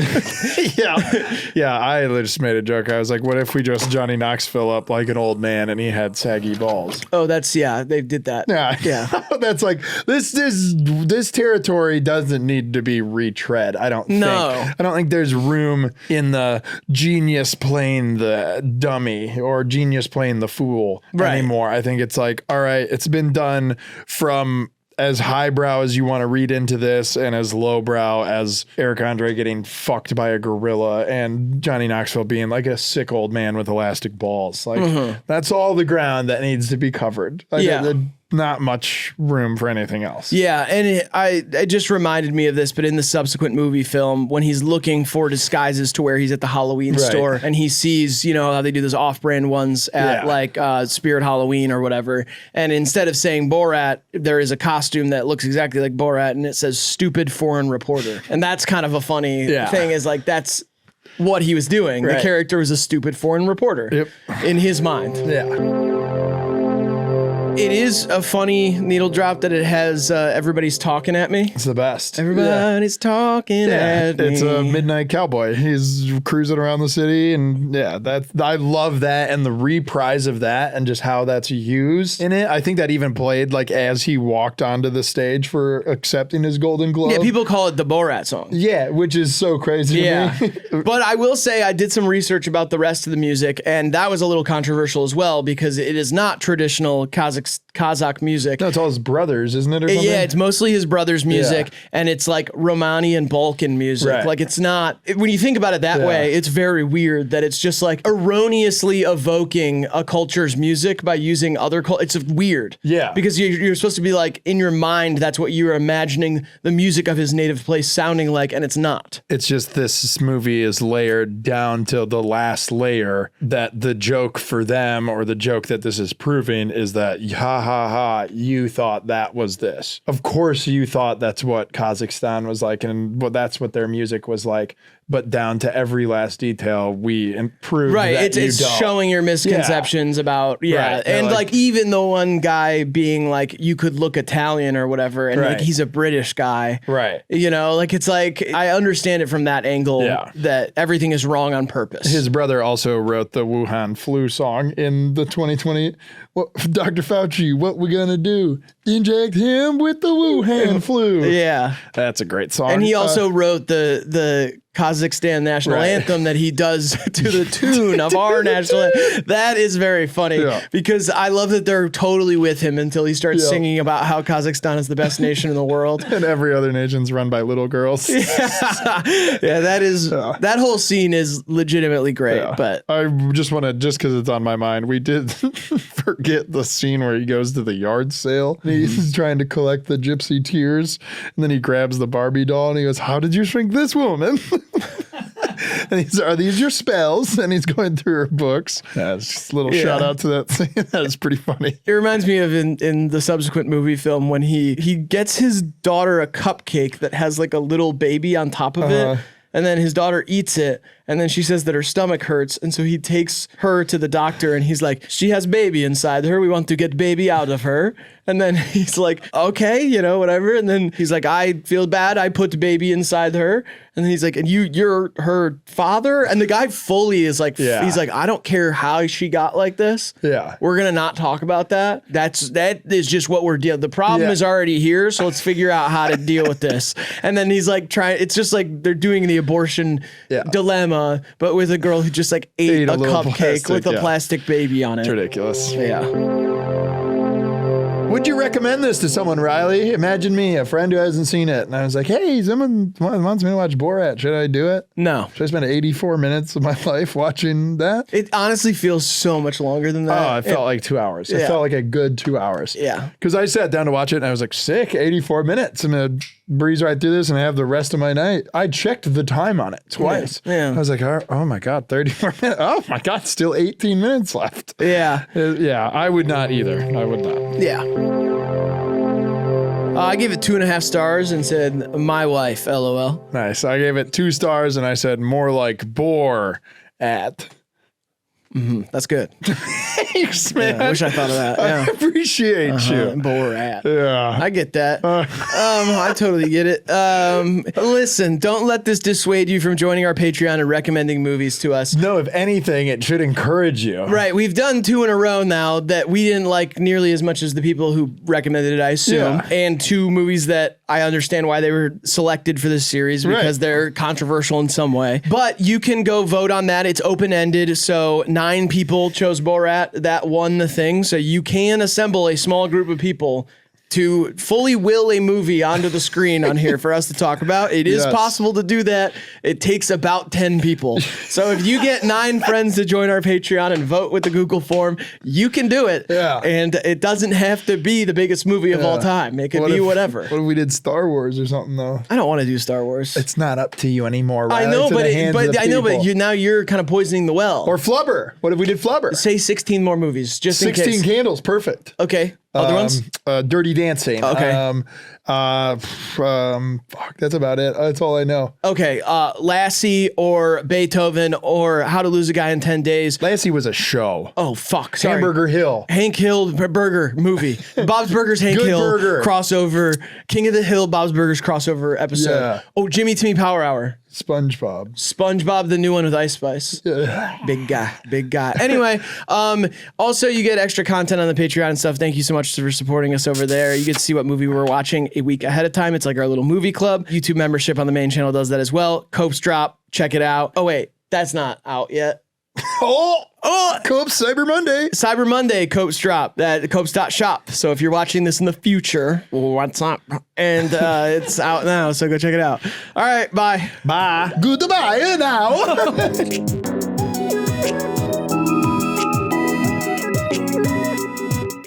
Yeah, I just made a joke. I was like, what if we dressed Johnny Knoxville up like an old man and he had saggy balls? Oh, they did that. Yeah. That's like, this territory doesn't need to be retread, I don't think. I don't think there's room in the genius playing the dummy or genius playing the fool anymore. I think it's like, all right, it's been done from as highbrow as you want to read into this and as lowbrow as Eric Andre getting fucked by a gorilla and Johnny Knoxville being like a sick old man with elastic balls. Like that's all the ground that needs to be covered. Like, not much room for anything else. Yeah, and it just reminded me of this, but in the subsequent movie film, when he's looking for disguises to where he's at the Halloween store and he sees, how they do those off-brand ones at like Spirit Halloween or whatever, and instead of saying Borat, there is a costume that looks exactly like Borat and it says stupid foreign reporter. And that's kind of a funny thing, is like that's what he was doing. The character was a stupid foreign reporter in his mind. Yeah. It is a funny needle drop that it has everybody's talking at me. It's the best. Everybody's talking at me. It's a midnight cowboy. He's cruising around the city, and I love that and the reprise of that and just how that's used in it. I think that even played like as he walked onto the stage for accepting his Golden Globe. Yeah, people call it the Borat song. Yeah, which is so crazy to me. But I will say I did some research about the rest of the music, and that was a little controversial as well because it is not traditional Kazakh music. No, it's all his brothers, isn't it? Or something? Yeah, it's mostly his brother's music, and it's like Romani and Balkan music. Like it's not, when you think about it that way, it's very weird that it's just like erroneously evoking a culture's music by using other cultures. It's weird. Yeah. Because you're supposed to be like, in your mind, that's what you're imagining the music of his native place sounding like, and it's not. It's just this movie is layered down to the last layer that the joke for them, or the joke that this is proving, is that ha ha ha, you thought that was this. Of course you thought that's what Kazakhstan was like and that's what their music was like. But down to every last detail, we improved that it's don't. showing your misconceptions about, Right. And like even the one guy being like, you could look Italian or whatever, and like he's a British guy. Right. You know, like it's like, I understand it from that angle that everything is wrong on purpose. His brother also wrote the Wuhan flu song in the 2020. Well, Dr. Fauci, what we gonna do? Inject him with the Wuhan flu. Yeah. That's a great song. And he also wrote the Kazakhstan national anthem that he does to the tune of our national anthem. That is very funny because I love that they're totally with him until he starts singing about how Kazakhstan is the best nation in the world. And every other nation's run by little girls. That whole scene is legitimately great. But I just want to, just because it's on my mind, we did forget the scene where he goes to the yard sale. And he's trying to collect the gypsy tears. And then he grabs the Barbie doll and he goes, "How did you shrink this woman?" And he's, "Are these your spells?" And he's going through her books. Just a little shout out to that scene. That is pretty funny. It reminds me of in the subsequent movie film when he gets his daughter a cupcake that has like a little baby on top of it. And then his daughter eats it, and then she says that her stomach hurts, and so he takes her to the doctor, and he's like, "She has baby inside her. We want to get baby out of her." And then he's like, "Okay, you know, whatever." And then he's like, "I feel bad. I put baby inside her." And then he's like, "And you're her father?" And the guy fully is like, he's like, "I don't care how she got like this. Yeah, we're gonna not talk about that. That is just what we're dealing. The problem is already here, so let's figure out how to deal with this." And then he's like it's just like they're doing the abortion dilemma, but with a girl who just like ate a cupcake with a plastic baby on it. It's ridiculous. Yeah. Would you recommend this to someone, Riley? Imagine me, a friend who hasn't seen it. And I was like, "Hey, someone wants me to watch Borat. Should I do it?" No. Should I spend 84 minutes of my life watching that? It honestly feels so much longer than that. Oh, it felt like 2 hours. It felt like a good 2 hours. Yeah. Because I sat down to watch it and I was like, sick, 84 minutes. I'm going to breeze right through this and have the rest of my night. I checked the time on it twice. Yeah. I was like, oh my God, 34 minutes. Oh my God, still 18 minutes left. Yeah. Yeah, I would not either. I would not. Yeah. I gave it 2.5 stars and said, "My wife, LOL." Nice. I gave it 2 stars and I said, "More like bore at." That's good. Thanks, man. I wish I thought of that. Yeah. I appreciate you. Borat. Yeah. I get that. I totally get it. Listen, don't let this dissuade you from joining our Patreon and recommending movies to us. No, if anything, it should encourage you. Right. We've done 2 in a row now that we didn't like nearly as much as the people who recommended it, I assume. Yeah. And 2 movies that I understand why they were selected for this series because they're controversial in some way. But you can go vote on that. It's open-ended. So 9 people chose Borat. That won the thing. So you can assemble a small group of people to fully will a movie onto the screen on here for us to talk about. It is possible to do that. It takes about 10 people. So if you get 9 friends to join our Patreon and vote with the Google form, you can do it. Yeah. And it doesn't have to be the biggest movie of all time. It could be whatever. What if we did Star Wars or something though? I don't want to do Star Wars. It's not up to you anymore. Riley. I know, but now you're kind of poisoning the well. Or Flubber. What if we did Flubber? Say 16 more movies, just in case. 16 candles, perfect. Okay. Other ones? Dirty Dancing. Okay. Fuck, that's about it. That's all I know. Okay. Lassie or Beethoven or How to Lose a Guy in 10 Days. Lassie was a show. Oh, fuck. Sorry. Hamburger Hill. Hank Hill burger movie. Bob's Burgers, Hank Good Hill burger. Crossover. King of the Hill, Bob's Burgers crossover episode. Yeah. Oh, Jimmy Timmy Power Hour. SpongeBob. SpongeBob, the new one with Ice Spice. Big guy. Anyway, also you get extra content on the Patreon and stuff. Thank you so much for supporting us over there. You get to see what movie we're watching a week ahead of time. It's like our little movie club. YouTube membership on the main channel does that as well. Copes drop. Check it out. Oh, wait. That's not out yet. Copes Cyber Monday. Cyber Monday, Copes drop. Copes.shop. So if you're watching this in the future, what's up? And it's out now, so go check it out. All right, bye. Bye. Goodbye now.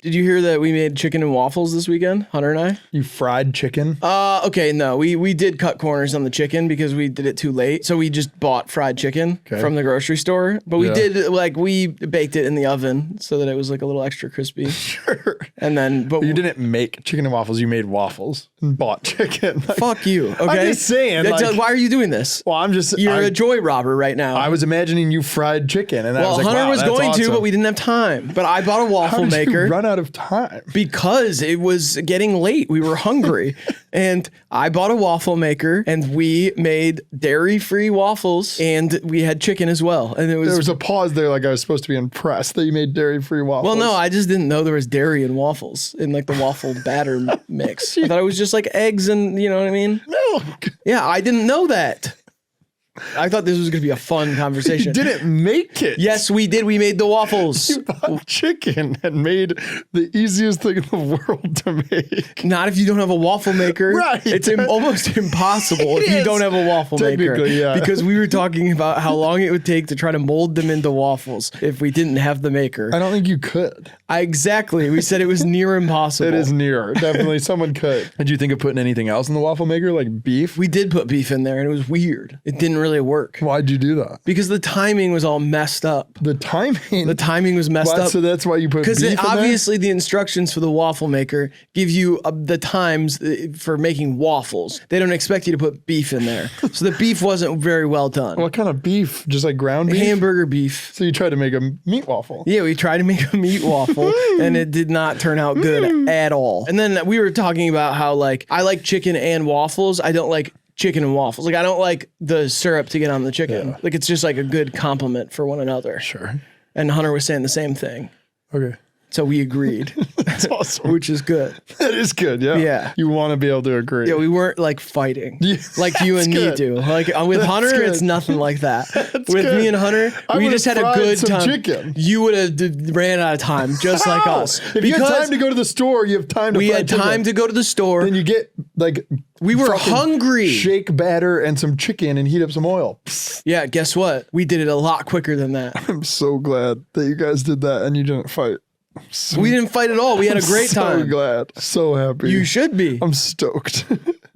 Did you hear that we made chicken and waffles this weekend, Hunter and I? You fried chicken? Okay, no, we did cut corners on the chicken because we did it too late. So we just bought fried chicken from the grocery store. But we did, like, we baked it in the oven so that it was like a little extra crispy. Sure. And then, but you didn't make chicken and waffles, you made waffles and bought chicken. Fuck you, okay? I'm just saying. Why are you doing this? Well, You're a joy robber right now. I was imagining you fried chicken. And I was like, Hunter wow, was that's going awesome. to, but we didn't have time. But I bought a waffle How did maker. you run out of time? Because it was getting late. We were hungry. And I bought a waffle maker and we made dairy-free waffles and we had chicken as well. And there was a pause there, like I was supposed to be impressed that you made dairy-free waffles. Well, no, I just didn't know there was dairy in waffles in like the waffle batter mix. I thought it was just like eggs and, you know what I mean? Milk. Yeah, I didn't know that. I thought this was going to be a fun conversation. You didn't make it. Yes, we did. We made the waffles. You bought chicken and made the easiest thing in the world to make. Not if you don't have a waffle maker. Right. It's almost impossible if you don't have a waffle maker. Technically, yeah. Because we were talking about how long it would take to try to mold them into waffles if we didn't have the maker. I don't think you could. Exactly. We said it was near impossible. It is near. Definitely someone could. Did you think of putting anything else in the waffle maker, like beef? We did put beef in there and it was weird. It didn't really work. Why'd you do that? Because the timing was all messed up. The timing? The timing was messed up. So that's why you put beef in there? Because obviously the instructions for the waffle maker give you the times for making waffles. They don't expect you to put beef in there. So the beef wasn't very well done. What kind of beef? Just like ground beef? Hamburger beef. So you tried to make a meat waffle? Yeah, we tried to make a meat waffle and it did not turn out good at all. And then we were talking about how like I like chicken and waffles. I don't like chicken and waffles. Like I don't like the syrup to get on the chicken. Like it's just like a good compliment for one another. Sure. And Hunter was saying the same thing. Okay. So we agreed. That's awesome. Which is good. That is good, yeah. Yeah. You want to be able to agree. Yeah, we weren't like fighting Yeah, like you and me good. do. Like with Hunter, good. it's nothing like that. With good. me and Hunter, I we would've just had a fried good some time. chicken. You would have ran out of time, just like How? us. If you had time to go to the store, you have time to we fry had chicken. time to go to the store. Then you get like We were fucking hungry. Shake batter and some chicken and heat up some oil. Yeah, guess what? We did it a lot quicker than that. I'm so glad that you guys did that and you didn't fight. We didn't fight at all. We had a great time. So glad. So happy. You should be. I'm stoked.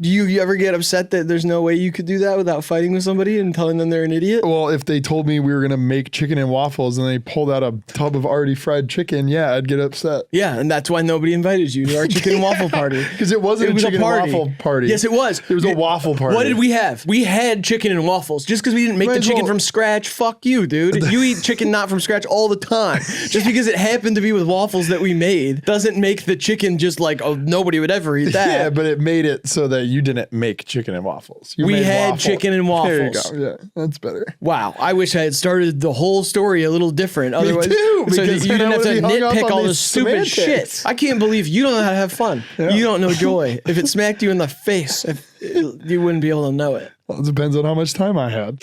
Do you ever get upset that there's no way you could do that without fighting with somebody and telling them they're an idiot? Well, if they told me we were going to make chicken and waffles and they pulled out a tub of already fried chicken, yeah, I'd get upset. Yeah, and that's why nobody invited you to our chicken and waffle party. Because it wasn't a chicken and waffle party. Yes, it was. It was a waffle party. What did we have? We had chicken and waffles. Just because we didn't make Might the as chicken well- from scratch, fuck you, dude. You eat chicken not from scratch all the time. Just because it happened to be with waffles that we made doesn't make the chicken just like, oh, nobody would ever eat that. Yeah, but it made it so that you didn't make chicken and waffles. You We made had waffle. chicken and There you waffles. go. Yeah, that's better. Wow, I wish I had started the whole story a little different. Otherwise, too, so that because you then I didn't have to would've hung up nitpick on all these this stupid semantics. shit. I can't believe you don't know how to have fun. You don't know joy. If it smacked you in the face, you wouldn't be able to know it. Well, it depends on how much time I had.